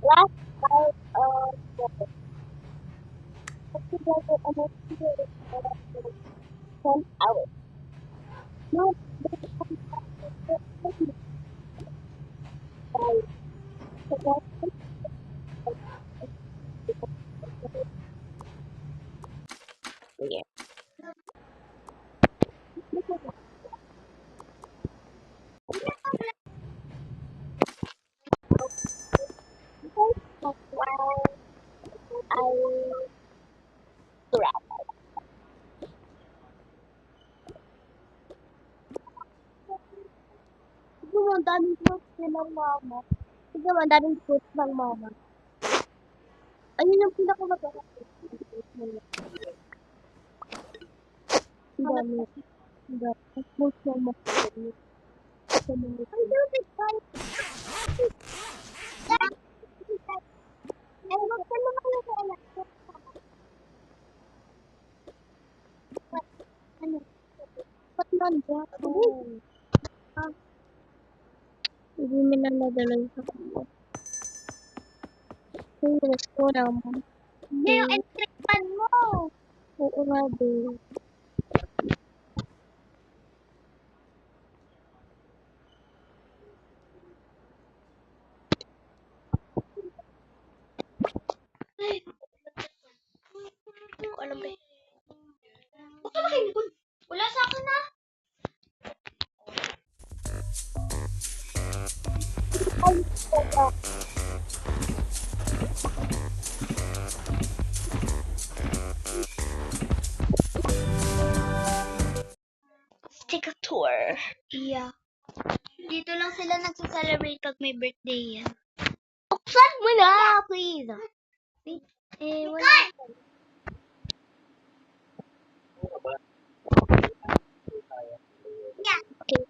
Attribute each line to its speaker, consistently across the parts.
Speaker 1: last part of the together and I feel it for 10 hours. Not yeah. That's why I grab. Siguro ang daming fruits din ng mama. Siguro ang daming fruits ng mama. Ayun yung pinakamasarap. Ang dami. Ang dami. Fruits ng mama. Ay, don't excited. Ay, wag ka naman nag-alala. Ano? Ba't nandiyan? Hindi mo na nadala yung sa kanila. Yung restaurant mo. Hindi, yung electric pan mo. Oo nga, babe. Hindi ko alam, babe. Huwag ka makinig. Wala sa akin na. Ay, let's take a tour. Yeah. Dito lang sila nagsa-celebrate pag may birthday yan. Buksan mo na, please. Wala. Yeah. Okay.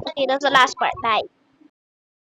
Speaker 1: Okay, that's the last part. Bye.